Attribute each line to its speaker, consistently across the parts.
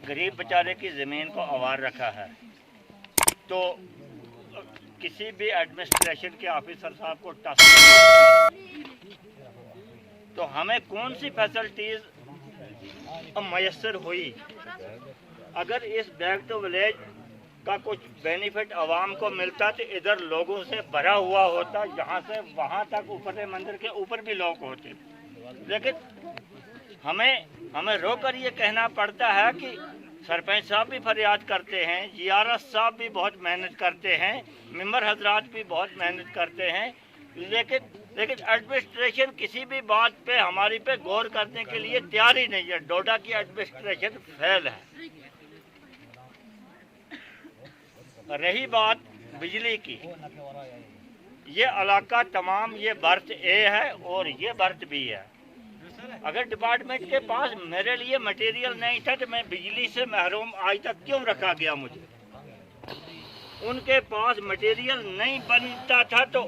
Speaker 1: गरीब बेचारे की ज़मीन को आवार रखा है, तो किसी भी एडमिनिस्ट्रेशन के ऑफिसर साहब को टच, तो हमें कौन सी फैसिलिटीज़ मैसर हुई? अगर इस बैक टू विलेज का कुछ बेनिफिट आवाम को मिलता तो इधर लोगों से भरा हुआ होता, यहाँ से वहाँ तक ऊपर मंदिर के ऊपर भी लोग होते। लेकिन हमें रोकर ये कहना पड़ता है कि सरपंच साहब भी फरियाद करते हैं, जीआरएस साहब भी बहुत मेहनत करते हैं, मेंबर हजरात भी बहुत मेहनत करते हैं, लेकिन एडमिनिस्ट्रेशन किसी भी बात पे हमारी पे गौर करने के लिए तैयार ही नहीं है। डोडा की एडमिनिस्ट्रेशन फेल है। रही बात बिजली की, ये इलाका तमाम ये बर्थ ए है और ये बर्थ बी है। अगर डिपार्टमेंट के पास मेरे लिए मटेरियल नहीं था तो मैं बिजली से महरूम आज तक क्यों रखा गया? मुझे उनके पास मटेरियल नहीं बनता था तो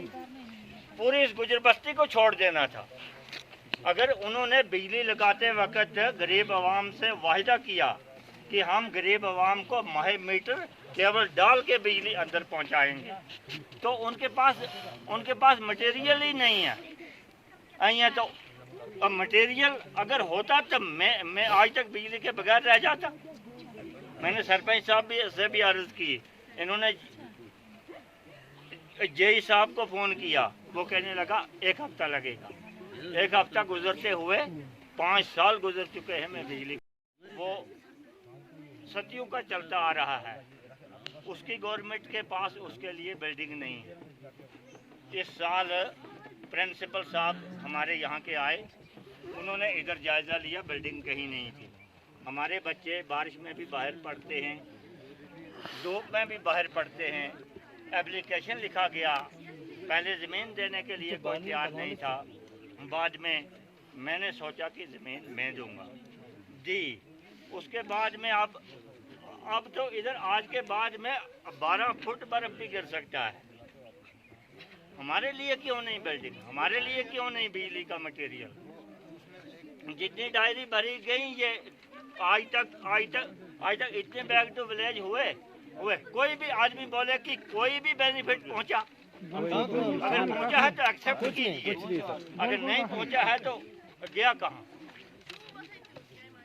Speaker 1: पूरी इस गुजर बस्ती को छोड़ देना था। अगर उन्होंने बिजली लगाते वक्त गरीब आवाम से वायदा किया कि हम गरीब आवाम को माह मीटर केवल डाल के बिजली अंदर पहुंचाएंगे, तो उनके पास मटेरियल ही नहीं है। तो अब मटेरियल अगर होता तो मैं आज तक बिजली के बगैर रह जाता। मैंने सरपंच साहब से भी अर्ज की, इन्होंने जेई साहब को फ़ोन किया, वो कहने लगा 1 हफ्ता लगेगा। 1 हफ्ता गुजरते हुए 5 साल गुजर चुके हैं। मैं बिजली वो सदियों का चलता आ रहा है, उसकी गवर्नमेंट के पास उसके लिए बिल्डिंग नहीं है। इस साल प्रिंसिपल साहब हमारे यहाँ के आए, उन्होंने इधर जायज़ा लिया, बिल्डिंग कहीं नहीं थी। हमारे बच्चे बारिश में भी बाहर पढ़ते हैं, धूप में भी बाहर पढ़ते हैं। एप्लीकेशन लिखा गया, पहले ज़मीन देने के लिए कोई तैयार नहीं था, बाद में मैंने सोचा कि ज़मीन मैं दूँगा, दी। उसके बाद में अब तो इधर आज के बाद में 12 फुट बर्फ भी गिर सकता है। हमारे लिए क्यों नहीं बिल्डिंग? हमारे लिए क्यों नहीं बिजली का मटेरियल? जितनी डायरी भरी गई, ये आज तक इतने बैक टू विलेज हुए, कोई भी आदमी बोले कि कोई भी बेनिफिट पहुंचा? अगर पहुंचा है तो एक्सेप्ट कीजिए, अगर नहीं पहुंचा है तो गया कहाँ?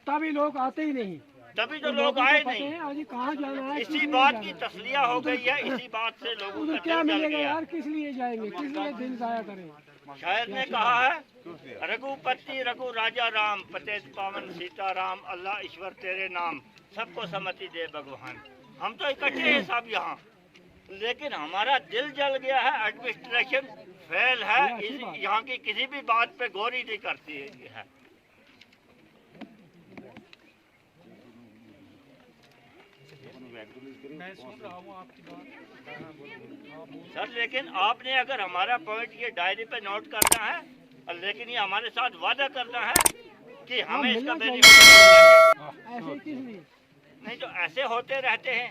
Speaker 2: तभी लोग आते ही नहीं,
Speaker 1: तभी तो लोग आए नहीं।
Speaker 2: अभी कहाँ जाना है?
Speaker 1: इसी बात की तसलिया हो गई है, इसी बात से लोगों को
Speaker 2: क्या मिलेगा यार? किस लिए जाएंगे? किस लिए दिन जाया करें?
Speaker 1: शायद ने कहा है, रघुपति रघु राजा राम, पतेत पावन सीताराम, अल्लाह ईश्वर तेरे नाम, सबको सम्मति दे भगवान। हम तो इकट्ठे हैं सब यहाँ, लेकिन हमारा दिल जल गया है। एडमिनिस्ट्रेशन फेल है, यहाँ की किसी भी बात पे गौर ही नहीं करती है।
Speaker 2: मैं सुन रहा हूँ आपकी बात
Speaker 1: सर, लेकिन आपने अगर हमारा पॉइंट ये डायरी पे नोट करना है, लेकिन ये हमारे साथ वादा करना है कि हमें इसका बेनिफिट
Speaker 2: ऐसे किस लिए?
Speaker 1: नहीं तो ऐसे होते रहते हैं।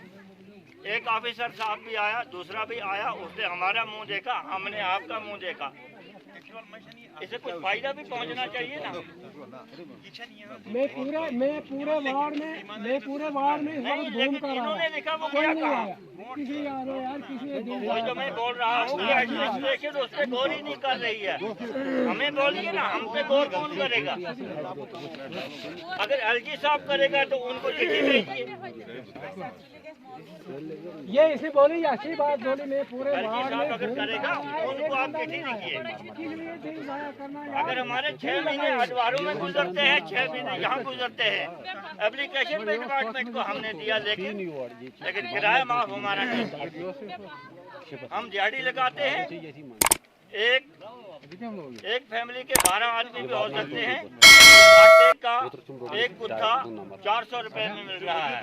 Speaker 1: एक ऑफिसर साहब भी आया, दूसरा भी आया, उसने हमारा मुंह देखा, हमने आपका मुंह देखा। इसे कुछ फायदा भी पहुंचना चाहिए ना।
Speaker 2: मैं पूरे वार्ड में
Speaker 1: नहीं, लेकिन इन्होंने देखा वो क्या कहा?
Speaker 2: किसी आ रहे यार, किसी
Speaker 1: वही तो मैं बोल रहा हूँ कि एडमिनिस्ट्रेशन उस पर गौर ही नहीं कर रही है। हमें बोलिए ना, हम पे गौर कौन करेगा? अगर एलजी साहब करेगा तो उनको चिट्ठी भेजिए।
Speaker 2: ये इसे बोली अच्छी बात बोली। मैं पूरे वार्ड में
Speaker 1: अगर करेगा उनको आप चिट्ठी लिखिए। अगर हमारे 6 महीने अखबारों में गुजरते हैं, 6 महीने यहाँ गुजरते हैं, एप्लीकेशन में डिपार्टमेंट को हमने दिया, लेकिन किराया माफ हमारा नहीं। हम दिहाड़ी लगाते हैं, एक फैमिली के 12 आदमी भी हो सकते हैं। आटे का एक गुत्था 400 रुपए में मिल रहा है।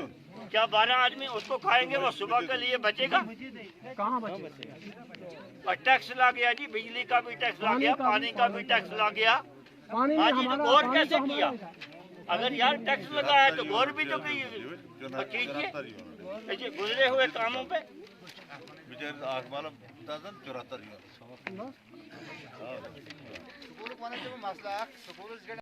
Speaker 1: क्या 12 आदमी उसको खाएंगे? वो सुबह के लिए बचेगा?
Speaker 2: कहाँ बचेगा?
Speaker 1: और टैक्स लग गया जी, बिजली का भी टैक्स लग गया, पानी का भी टैक्स लग गया। हाँ जी, तो गौर कैसे किया? अगर यार टैक्स लगा है तो गौर भी तो कीजिए गुजरे हुए कामों पे।